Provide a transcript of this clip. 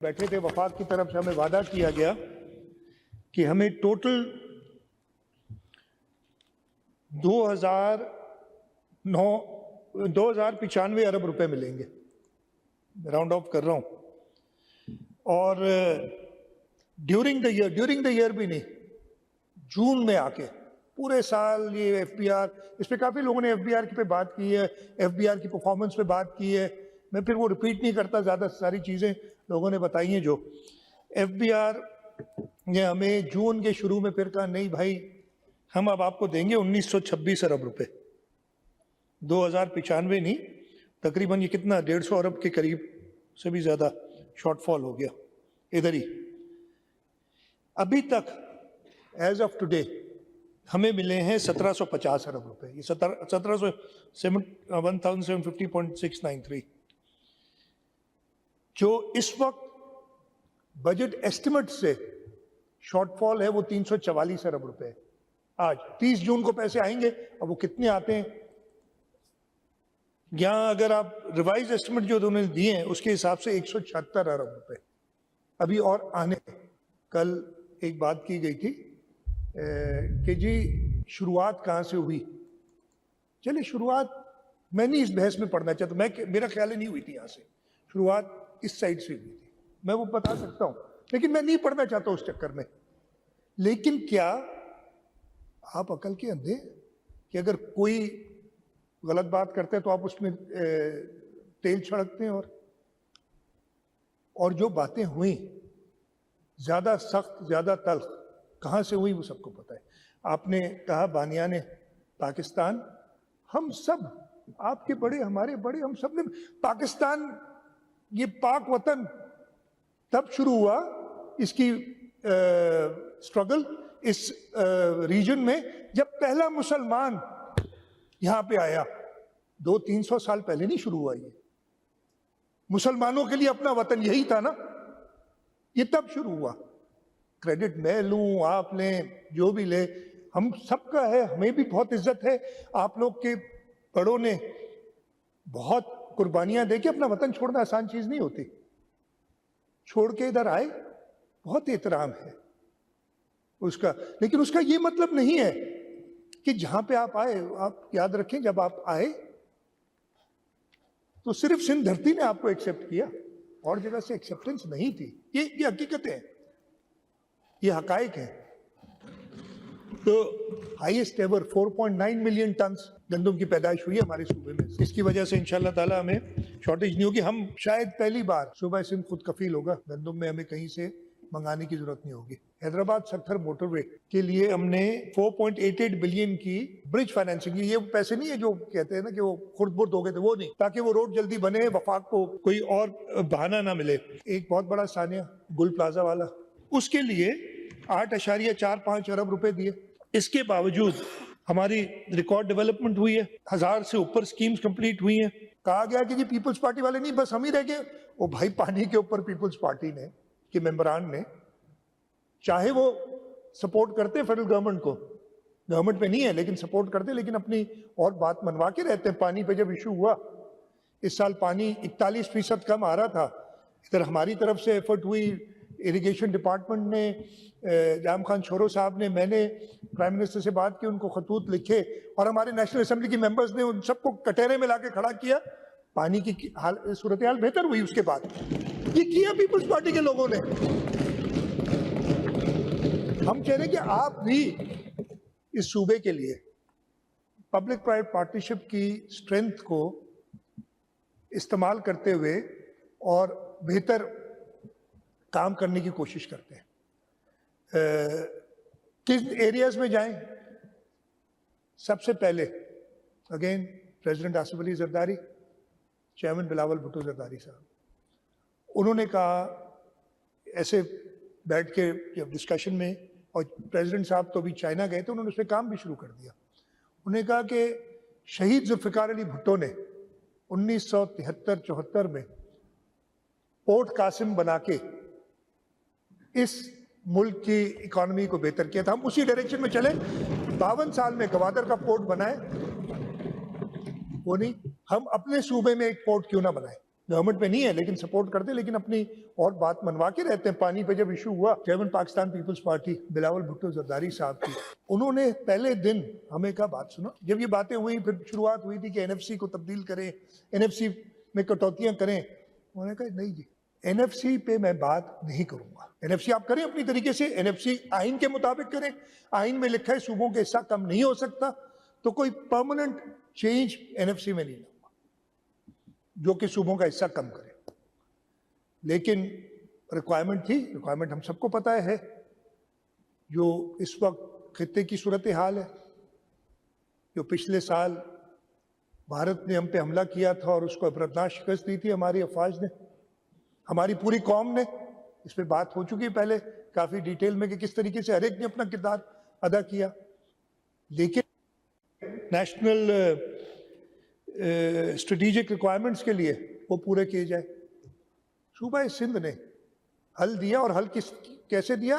बैठे थे, वफाक की तरफ से हमें वादा किया गया कि हमें टोटल 2095 अरब रुपए मिलेंगे, राउंड ऑफ कर रहा हूं। और ड्यूरिंग द ईयर भी नहीं, जून में आके पूरे साल ये एफबीआर, इस पे काफ़ी लोगों ने एफबीआर पे बात की है, एफबीआर की परफॉर्मेंस पे बात की है। मैं फिर वो रिपीट नहीं करता, ज़्यादा सारी चीज़ें लोगों ने बताई हैं। जो एफबीआर ने हमें जून के शुरू में फिर कहा, नहीं भाई, हम अब आपको देंगे 1926 अरब रुपए। 2095 नहीं, तकरीबन ये कितना 150 अरब के करीब से भी ज़्यादा शॉर्टफॉल हो गया इधर ही। अभी तक एज ऑफ टुडे हमें मिले हैं 1750 अरब रुपए। ये 1750.693 जो इस वक्त बजट एस्टिमेट से शॉर्टफॉल है वो 344 अरब रुपए। आज 30 जून को पैसे आएंगे, अब वो कितने आते हैं, यहां अगर आप रिवाइज एस्टिमेट जो उन्होंने दिए हैं उसके हिसाब से 176 अरब रुपए अभी और आने। कल एक बात की गई थी कि जी शुरुआत कहां से हुई। चलिए, शुरुआत मैं नहीं इस बहस में पढ़ना चाहता, मेरा ख्याल नहीं हुई थी यहां से, शुरुआत इस साइड से हुई थी, मैं वो बता सकता हूं, लेकिन मैं नहीं पढ़ना चाहता उस चक्कर में। लेकिन क्या आप अकल के अंधे कि अगर कोई गलत बात करते हैं तो आप उसमें तेल छिड़कते हैं? और जो बातें हुई ज्यादा सख्त, ज्यादा तल्ख कहां से हुई वो सबको पता है। आपने कहा बानियाने पाकिस्तान, हम सब, आपके बड़े, हमारे बड़े, हम सब ने पाकिस्तान, ये पाक वतन तब शुरू हुआ, इसकी स्ट्रगल इस रीजन में जब पहला मुसलमान यहां पे आया। 200-300 साल पहले नहीं शुरू हुआ ये। मुसलमानों के लिए अपना वतन यही था ना, ये तब शुरू हुआ। क्रेडिट मैं लूं, आप लें, जो भी ले, हम सबका है, हमें भी बहुत इज्जत है। आप लोग के बड़ों ने बहुत कुर्बानियां देके, अपना वतन छोड़ना आसान चीज नहीं होती, छोड़ के इधर आए, बहुत एहतराम है उसका। लेकिन उसका ये मतलब नहीं है कि जहां पे आप आए, आप याद रखें, जब आप आए तो सिर्फ सिंध धरती ने आपको एक्सेप्ट किया, और जगह से एक्सेप्टेंस नहीं थी। ये हकीकतें हैं, ये हकायक है। तो हाईएस्ट एवर 4.9 मिलियन टन गंदम की पैदाइश हुई है हमारे सूबे में। इसकी वजह से इंशाल्लाह ताला हमें शॉर्टेज नहीं होगी। हम शायद पहली बार सूबा सिंध खुद कफील होगा, गंदम में हमें कहीं से मंगाने की जरूरत नहीं होगी। हैदराबाद सक्खर मोटरवे के लिए हमने 4.88 बिलियन की ब्रिज फाइनेंसिंग की। ये पैसे नहीं है जो कहते हैं ना कि वो खुर्द-बुर्द हो गए थे, वो नहीं, ताकि वो रोड जल्दी बने, वफाक को कोई और बहाना ना मिले। एक बहुत बड़ा सानिया गुल प्लाजा वाला, उसके लिए 8.45 अरब रुपए दिए। इसके बावजूद हमारी रिकॉर्ड डेवलपमेंट हुई है, 1000 से ऊपर स्कीम्स कंप्लीट हुई हैं। कहा गया कि जी पीपल्स पार्टी वाले नहीं, बस हम ही रह गए। वो भाई, पानी के ऊपर पीपल्स पार्टी ने के मेंबरान ने, चाहे वो सपोर्ट करते फेडरल गवर्नमेंट को, गवर्नमेंट पे नहीं है लेकिन सपोर्ट करते, लेकिन अपनी और बात मनवा के रहते हैं। पानी पे जब इशू हुआ, इस साल पानी 41% कम आ रहा था, इधर हमारी तरफ से एफर्ट हुई, इरिगेशन डिपार्टमेंट ने, जाम खान छोरो साहब ने, मैंने प्राइम मिनिस्टर से बात की, उनको खतूत लिखे, और हमारे नेशनल असेंबली की मेंबर्स ने उन सबको कटहरे में लाके खड़ा किया। पानी की सूरत हाल बेहतर हुई उसके बाद। ये किया पीपल्स पार्टी के लोगों ने। हम कह रहे हैं कि आप भी इस सूबे के लिए पब्लिक प्राइवेट पार्टनरशिप की स्ट्रेंथ को इस्तेमाल करते हुए और बेहतर काम करने की कोशिश करते हैं। किस एरियाज में जाएं? सबसे पहले again president Asif Ali Zardari, chairman Bilawal Bhutto Zardari साहब, उन्होंने कहा ऐसे बैठ के जब डिस्कशन में, और प्रेसिडेंट साहब तो अभी चाइना गए थे, उन्होंने उस पर काम भी शुरू कर दिया। उन्होंने कहा कि शहीद जुल्फिकार अली भुट्टो ने 1973-74 में पोर्ट कासिम बना के इस मुल्क की इकोनॉमी को बेहतर किया था। हम उसी डायरेक्शन में चले। 52 साल में गवादर का पोर्ट बनाए, वो नहीं, हम अपने सूबे में एक पोर्ट क्यों ना बनाए। गवर्नमेंट में नहीं है लेकिन सपोर्ट करते, लेकिन अपनी और बात मनवा के रहते हैं। पानी पे जब इशू हुआ, chairman Pakistan Peoples Party Bilawal Bhutto Zardari साहब की, उन्होंने पहले दिन हमें कहा बात सुनो। जब ये बातें हुई, फिर शुरुआत हुई थी कि एनएफसी को तब्दील करें, एनएफसी में कटौतियां करें, उन्होंने कहा नहीं जी, एनएफसी पे मैं बात नहीं करूंगा। एनएफसी आप करें अपनी तरीके से, एनएफसी आइन के मुताबिक करें। आइन में लिखा है सूबों के हिस्सा कम नहीं हो सकता, तो कोई परमानेंट चेंज एनएफसी में नहीं लाऊंगा जो कि सूबों का हिस्सा कम करे। लेकिन रिक्वायरमेंट थी, रिक्वायरमेंट हम सबको पता है जो इस वक्त खित्ते की सूरत हाल है। जो पिछले साल भारत ने हम पे हमला किया था और उसको अबरतनाक शिकस्त दी थी हमारी अफवाज ने, हमारी पूरी कौम ने। इस पे बात हो चुकी है पहले काफी डिटेल में कि किस तरीके से हर एक ने अपना किरदार अदा किया। लेकिन नेशनल स्ट्रेटेजिक रिक्वायरमेंट्स के लिए वो पूरे किए जाए। सूबा सिंध ने हल दिया, और हल कैसे दिया?